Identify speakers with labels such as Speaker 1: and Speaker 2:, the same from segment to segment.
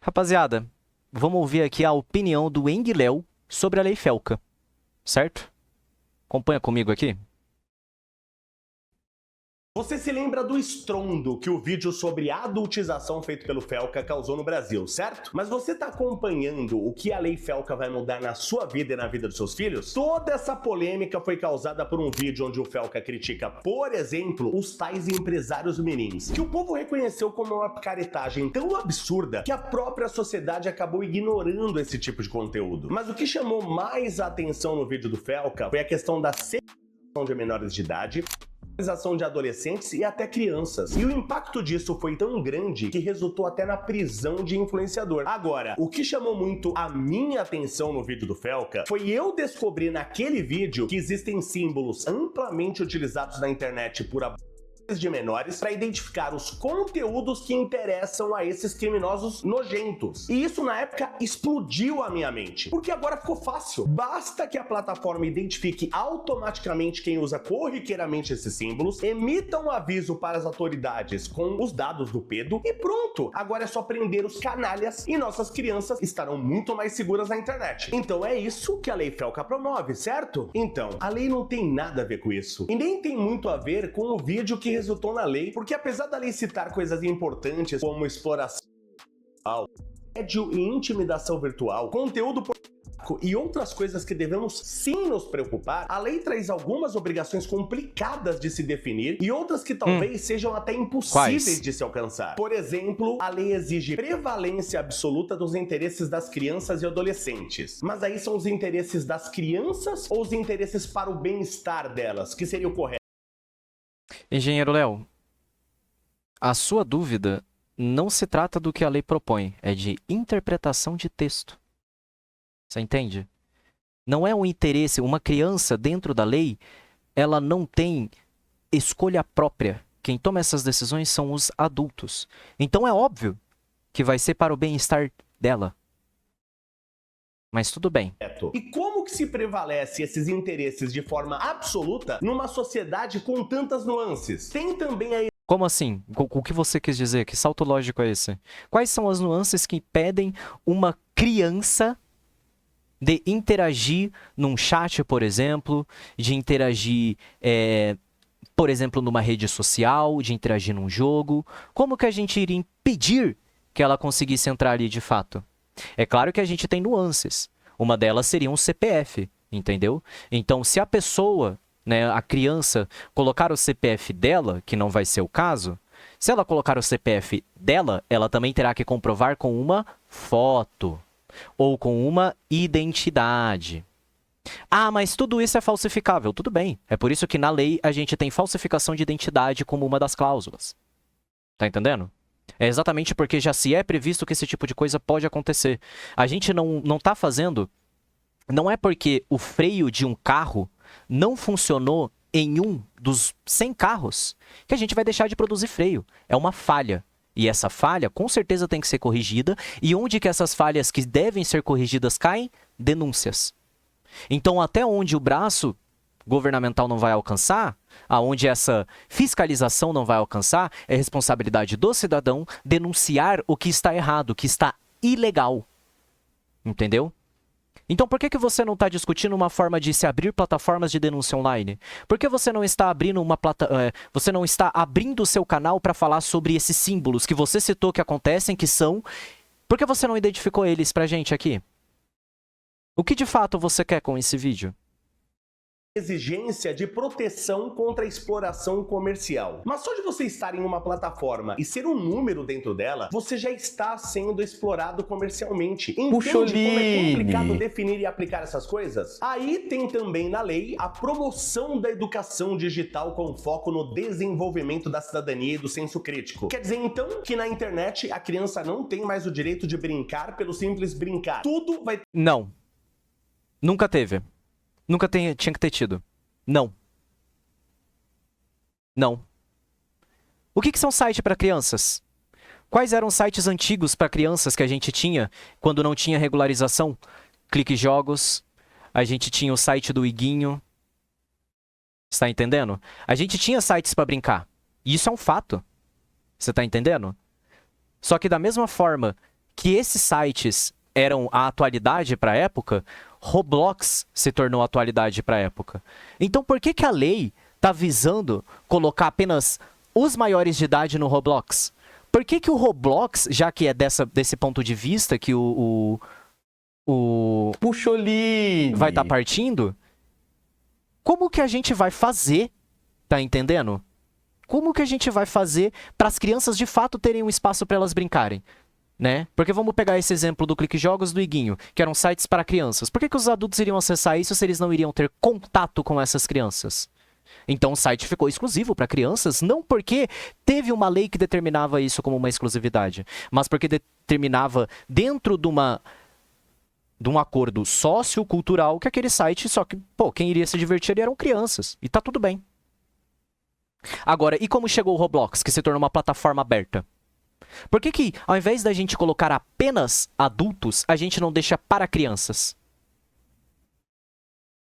Speaker 1: Rapaziada, vamos ouvir aqui a opinião do Enguiléu sobre a Lei Felca, certo? Acompanha comigo aqui.
Speaker 2: Você se lembra do estrondo que o vídeo sobre a adultização feito pelo Felca causou no Brasil, certo? Mas você tá acompanhando o que a Lei Felca vai mudar na sua vida e na vida dos seus filhos? Toda essa polêmica foi causada por um vídeo onde o Felca critica, por exemplo, os tais empresários mirins, que o povo reconheceu como uma picaretagem tão absurda que a própria sociedade acabou ignorando esse tipo de conteúdo. Mas o que chamou mais a atenção no vídeo do Felca foi a questão da sexualização de menores de idade, de adolescentes e até crianças. E o impacto disso foi tão grande que resultou até na prisão de influenciador. Agora, o que chamou muito a minha atenção no vídeo do Felca foi eu descobrir naquele vídeo que existem símbolos amplamente utilizados na internet por de menores para identificar os conteúdos que interessam a esses criminosos nojentos. E isso na época explodiu a minha mente, porque agora ficou fácil. Basta que a plataforma identifique automaticamente quem usa corriqueiramente esses símbolos, emita um aviso para as autoridades com os dados do pedo e pronto! Agora é só prender os canalhas e nossas crianças estarão muito mais seguras na internet. Então é isso que a Lei Felca promove, certo? Então, a lei não tem nada a ver com isso. E nem tem muito a ver com o vídeo que resultou na lei, porque apesar da lei citar coisas importantes como exploração, assédio e intimidação virtual, conteúdo pornográfico e outras coisas que devemos sim nos preocupar, a lei traz algumas obrigações complicadas de se definir e outras que talvez sejam até impossíveis de se alcançar. Por exemplo, a lei exige prevalência absoluta dos interesses das crianças e adolescentes. Mas aí são os interesses das crianças ou os interesses para o bem-estar delas, que seria o correto?
Speaker 1: Engenheiro Léo, a sua dúvida não se trata do que a lei propõe, é de interpretação de texto. Você entende? Não é um interesse, uma criança dentro da lei, ela não tem escolha própria. Quem toma essas decisões são os adultos. Então é óbvio que vai ser para o bem-estar dela. Mas tudo bem.
Speaker 2: E como que se prevalece esses interesses de forma absoluta numa sociedade com tantas nuances? Tem também a...
Speaker 1: Como assim? O que você quis dizer? Que salto lógico é esse? Quais são as nuances que impedem uma criança de interagir num chat, por exemplo, de interagir, por exemplo, numa rede social, de interagir num jogo? Como que a gente iria impedir que ela conseguisse entrar ali de fato? É claro que a gente tem nuances. Uma delas seria um CPF, entendeu? Então, se a pessoa, né, a criança, colocar o CPF dela, que não vai ser o caso, se ela colocar o CPF dela, ela também terá que comprovar com uma foto ou com uma identidade. Ah, mas tudo isso é falsificável. Tudo bem. É por isso que na lei a gente tem falsificação de identidade como uma das cláusulas. Tá entendendo? É exatamente porque já se é previsto que esse tipo de coisa pode acontecer. A gente não tá fazendo... Não é porque o freio de um carro não funcionou em um dos 100 carros que a gente vai deixar de produzir freio. É uma falha. E essa falha, com certeza, tem que ser corrigida. E onde que essas falhas que devem ser corrigidas caem? Denúncias. Então, até onde o braço governamental não vai alcançar, aonde essa fiscalização não vai alcançar, é responsabilidade do cidadão denunciar o que está errado, o que está ilegal. Entendeu? Então, por que você não está discutindo uma forma de se abrir plataformas de denúncia online? Por que você não está abrindo você não está abrindo o seu canal para falar sobre esses símbolos que você citou que acontecem, que são... Por que você não identificou eles pra gente aqui? O que de fato você quer com esse vídeo?
Speaker 2: Exigência de proteção contra a exploração comercial. Mas só de você estar em uma plataforma e ser um número dentro dela, você já está sendo explorado comercialmente. Entende como é complicado definir e aplicar essas coisas? Aí tem também na lei a promoção da educação digital com foco no desenvolvimento da cidadania e do senso crítico. Quer dizer então que na internet a criança não tem mais o direito de brincar pelo simples brincar. Tudo vai...
Speaker 1: Não. Nunca teve. Nunca tinha que ter tido. Não. Não. O que são sites para crianças? Quais eram os sites antigos para crianças que a gente tinha quando não tinha regularização? Clique Jogos. A gente tinha o site do Iguinho. Está entendendo? A gente tinha sites para brincar. E isso é um fato. Você está entendendo? Só que da mesma forma que esses sites eram a atualidade para a época, Roblox se tornou a atualidade para a época. Então por que a lei está visando colocar apenas os maiores de idade no Roblox? Por que o Roblox, já que é desse ponto de vista que o
Speaker 3: Puxoline
Speaker 1: vai estar partindo, como que a gente vai fazer, tá entendendo? Como que a gente vai fazer para as crianças de fato terem um espaço para elas brincarem? Né? Porque vamos pegar esse exemplo do Clique Jogos do Iguinho, que eram sites para crianças. Por que os adultos iriam acessar isso se eles não iriam ter contato com essas crianças? Então o site ficou exclusivo para crianças, não porque teve uma lei que determinava isso como uma exclusividade, mas porque determinava dentro de um acordo sociocultural que aquele site, só que, pô, quem iria se divertir ali eram crianças. E tá tudo bem. Agora, e como chegou o Roblox, que se tornou uma plataforma aberta? Por que ao invés da gente colocar apenas adultos, a gente não deixa para crianças?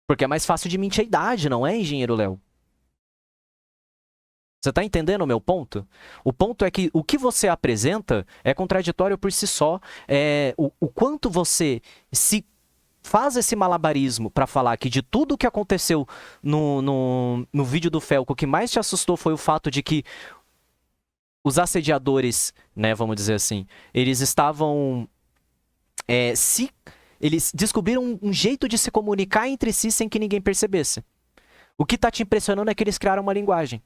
Speaker 1: Porque é mais fácil de mentir a idade, não é, engenheiro Léo? Você tá entendendo o meu ponto? O ponto é que o que você apresenta é contraditório por si só. O quanto você se faz esse malabarismo para falar que de tudo o que aconteceu no vídeo do Felco, o que mais te assustou foi o fato de que os assediadores, né, vamos dizer assim, eles estavam... eles descobriram um jeito de se comunicar entre si sem que ninguém percebesse. O que tá te impressionando é que eles criaram uma linguagem.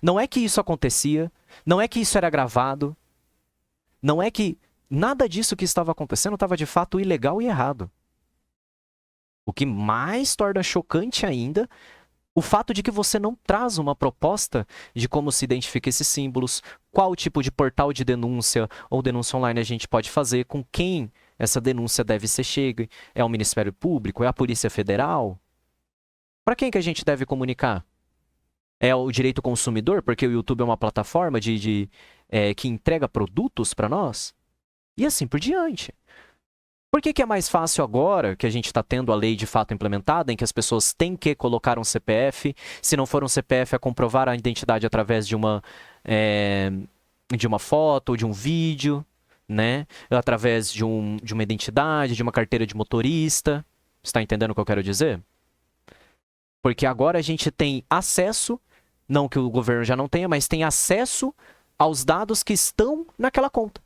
Speaker 1: Não é que isso acontecia, não é que isso era gravado, não é que nada disso que estava acontecendo estava de fato ilegal e errado. O que mais torna chocante ainda, o fato de que você não traz uma proposta de como se identifica esses símbolos, qual tipo de portal de denúncia ou denúncia online a gente pode fazer, com quem essa denúncia deve ser chega, é o Ministério Público, é a Polícia Federal? Para quem que a gente deve comunicar? É o direito consumidor, porque o YouTube é uma plataforma que entrega produtos para nós? E assim por diante. Por que é mais fácil agora, que a gente está tendo a lei de fato implementada, em que as pessoas têm que colocar um CPF, se não for um CPF, é comprovar a identidade através de uma foto, ou de um vídeo, né? Através de uma identidade, de uma carteira de motorista. Você está entendendo o que eu quero dizer? Porque agora a gente tem acesso, não que o governo já não tenha, mas tem acesso aos dados que estão naquela conta.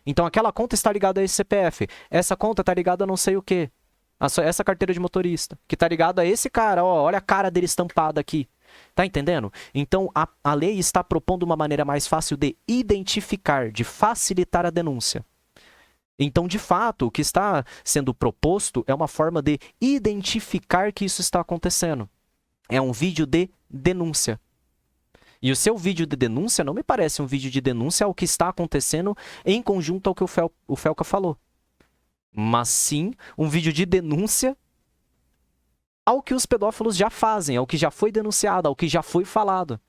Speaker 1: Então aquela conta está ligada a esse CPF. Essa conta está ligada a não sei o quê. Essa carteira de motorista. Que está ligada a esse cara. Ó, olha a cara dele estampada aqui. Tá entendendo? Então a lei está propondo uma maneira mais fácil de identificar, de facilitar a denúncia. Então, de fato, o que está sendo proposto é uma forma de identificar que isso está acontecendo. É um vídeo de denúncia. E o seu vídeo de denúncia não me parece um vídeo de denúncia ao que está acontecendo em conjunto ao que o Felca falou. Mas sim um vídeo de denúncia ao que os pedófilos já fazem, ao que já foi denunciado, ao que já foi falado.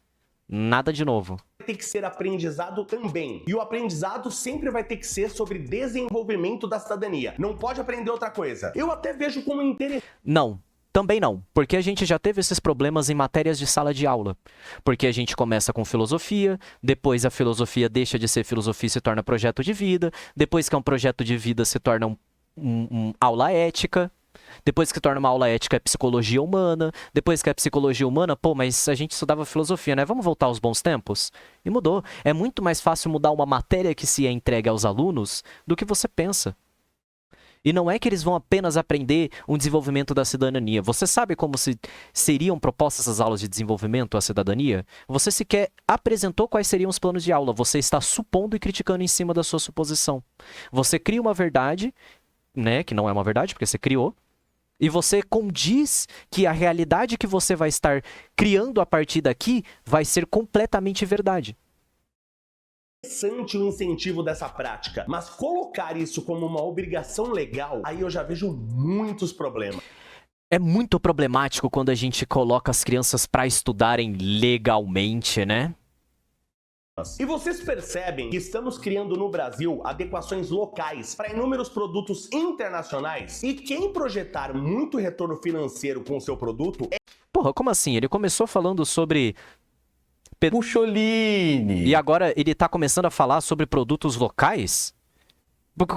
Speaker 1: Nada de novo.
Speaker 2: Tem que ser aprendizado também. E o aprendizado sempre vai ter que ser sobre desenvolvimento da cidadania. Não pode aprender outra coisa. Eu até vejo como interessante.
Speaker 1: Não. Também não, porque a gente já teve esses problemas em matérias de sala de aula. Porque a gente começa com filosofia, depois a filosofia deixa de ser filosofia e se torna projeto de vida, depois que é um projeto de vida se torna aula ética, depois que torna uma aula ética é psicologia humana, depois que é psicologia humana, pô, mas a gente estudava filosofia, né? Vamos voltar aos bons tempos? E mudou. É muito mais fácil mudar uma matéria que se é entregue aos alunos do que você pensa. E não é que eles vão apenas aprender um desenvolvimento da cidadania. Você sabe como seriam propostas as aulas de desenvolvimento à cidadania? Você sequer apresentou quais seriam os planos de aula. Você está supondo e criticando em cima da sua suposição. Você cria uma verdade, né, que não é uma verdade, porque você criou, e você condiz que a realidade que você vai estar criando a partir daqui vai ser completamente verdade.
Speaker 2: Interessante o incentivo dessa prática, mas colocar isso como uma obrigação legal, aí eu já vejo muitos problemas.
Speaker 1: É muito problemático quando a gente coloca as crianças para estudarem legalmente, né?
Speaker 2: E vocês percebem que estamos criando no Brasil adequações locais para inúmeros produtos internacionais? E quem projetar muito retorno financeiro com o seu produto é...
Speaker 1: Porra, como assim? Ele começou falando sobre...
Speaker 3: Puxoline!
Speaker 1: E agora ele tá começando a falar sobre produtos locais?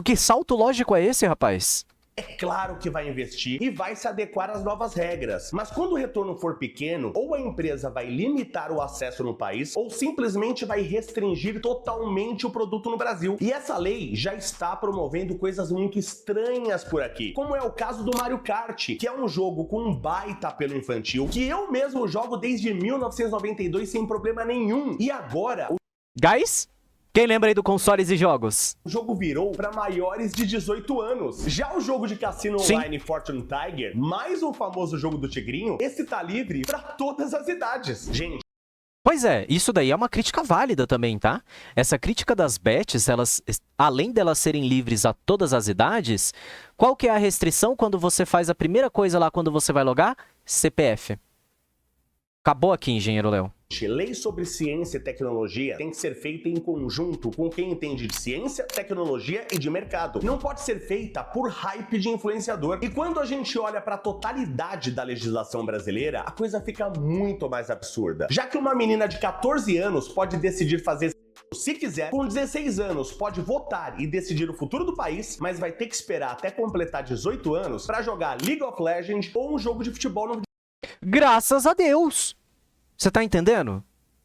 Speaker 1: Que salto lógico é esse, rapaz?
Speaker 2: É claro que vai investir e vai se adequar às novas regras. Mas quando o retorno for pequeno, ou a empresa vai limitar o acesso no país, ou simplesmente vai restringir totalmente o produto no Brasil. E essa lei já está promovendo coisas muito estranhas por aqui, como é o caso do Mario Kart, que é um jogo com um baita apelo infantil, que eu mesmo jogo desde 1992 sem problema nenhum. E agora...
Speaker 1: Guys? Quem lembra aí do Consoles e Jogos?
Speaker 2: O jogo virou para maiores de 18 anos. Já o jogo de cassino online Fortune Tiger, mais um famoso jogo do Tigrinho, esse tá livre para todas as idades. Gente.
Speaker 1: Pois é, isso daí é uma crítica válida também, tá? Essa crítica das bets, elas, além delas serem livres a todas as idades, qual que é a restrição quando você faz a primeira coisa lá quando você vai logar? CPF. Acabou aqui, engenheiro Léo.
Speaker 2: Lei sobre ciência e tecnologia tem que ser feita em conjunto com quem entende de ciência, tecnologia e de mercado. Não pode ser feita por hype de influenciador. E quando a gente olha para a totalidade da legislação brasileira, a coisa fica muito mais absurda. Já que uma menina de 14 anos pode decidir fazer se quiser, com 16 anos pode votar e decidir o futuro do país, mas vai ter que esperar até completar 18 anos para jogar League of Legends ou um jogo de futebol no...
Speaker 1: Graças a Deus! Você tá entendendo?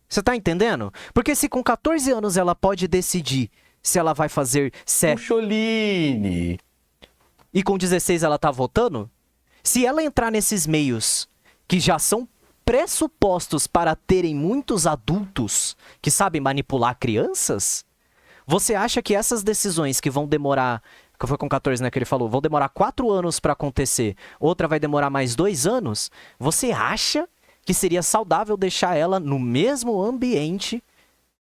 Speaker 1: Você tá entendendo? Porque se com 14 anos ela pode decidir se ela vai fazer
Speaker 3: Puxoline.
Speaker 1: E com 16 ela tá votando, se ela entrar nesses meios que já são pressupostos para terem muitos adultos que sabem manipular crianças, você acha que essas decisões que vão demorar, que foi com 14, né, que ele falou, vão demorar 4 anos para acontecer, outra vai demorar mais 2 anos, você acha que seria saudável deixar ela no mesmo ambiente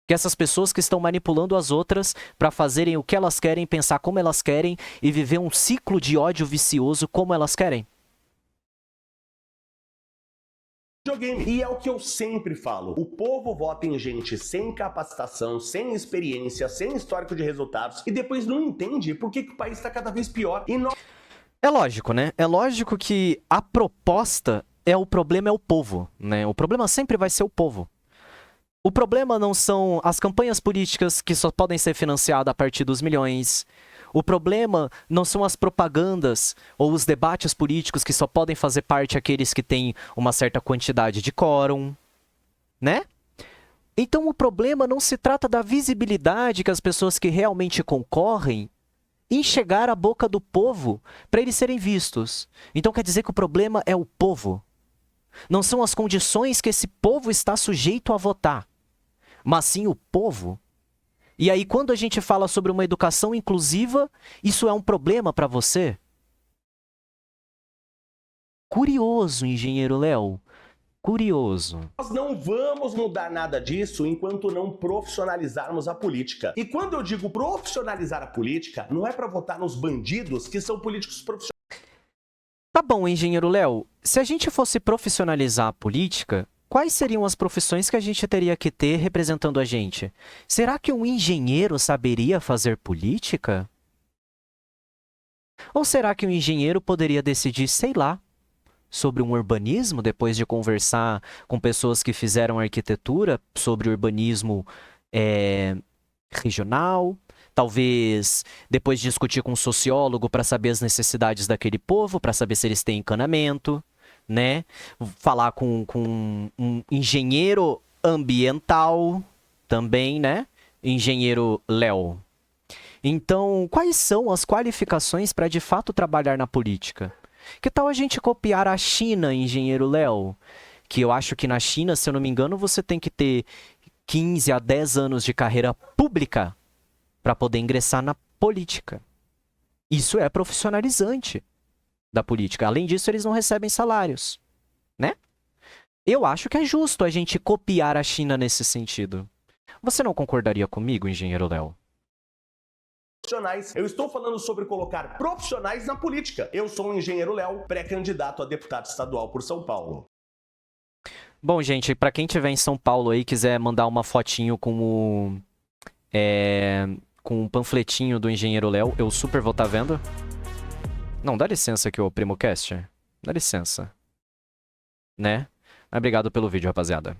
Speaker 1: que essas pessoas que estão manipulando as outras para fazerem o que elas querem, pensar como elas querem e viver um ciclo de ódio vicioso como elas querem?
Speaker 2: Videogame. E é o que eu sempre falo. O povo vota em gente sem capacitação, sem experiência, sem histórico de resultados e depois não entende por que o país está cada vez pior. E nós...
Speaker 1: É lógico, né? É lógico que a proposta o problema é o povo, né? O problema sempre vai ser o povo. O problema não são as campanhas políticas que só podem ser financiadas a partir dos milhões. O problema não são as propagandas ou os debates políticos que só podem fazer parte aqueles que têm uma certa quantidade de quórum, né? Então o problema não se trata da visibilidade que as pessoas que realmente concorrem enxergar a boca do povo para eles serem vistos. Então quer dizer que o problema é o povo. Não são as condições que esse povo está sujeito a votar, mas sim o povo. E aí, quando a gente fala sobre uma educação inclusiva, isso é um problema para você? Curioso, engenheiro Léo. Curioso.
Speaker 2: Nós não vamos mudar nada disso enquanto não profissionalizarmos a política. E quando eu digo profissionalizar a política, não é para votar nos bandidos que são políticos profissionais.
Speaker 1: Tá bom, engenheiro Léo. Se a gente fosse profissionalizar a política, quais seriam as profissões que a gente teria que ter representando a gente? Será que um engenheiro saberia fazer política? Ou será que um engenheiro poderia decidir, sei lá, sobre um urbanismo, depois de conversar com pessoas que fizeram arquitetura sobre urbanismo regional? Talvez depois discutir com um sociólogo para saber as necessidades daquele povo, para saber se eles têm encanamento, né? Falar com um engenheiro ambiental também, né? Engenheiro Léo. Então, quais são as qualificações para de fato trabalhar na política? Que tal a gente copiar a China, engenheiro Léo? Que eu acho que na China, se eu não me engano, você tem que ter 15 a 10 anos de carreira pública para poder ingressar na política. Isso é profissionalizante da política. Além disso, eles não recebem salários, né? Eu acho que é justo a gente copiar a China nesse sentido. Você não concordaria comigo, engenheiro Léo?
Speaker 2: Eu estou falando sobre colocar profissionais na política. Eu sou o engenheiro Léo, pré-candidato a deputado estadual por São Paulo.
Speaker 1: Bom, gente, para quem estiver em São Paulo aí, quiser mandar uma fotinho com o panfletinho do engenheiro Léo, eu super vou estar vendo. Não, dá licença aqui, ô PrimoCast. Dá licença. Né? Mas obrigado pelo vídeo, rapaziada.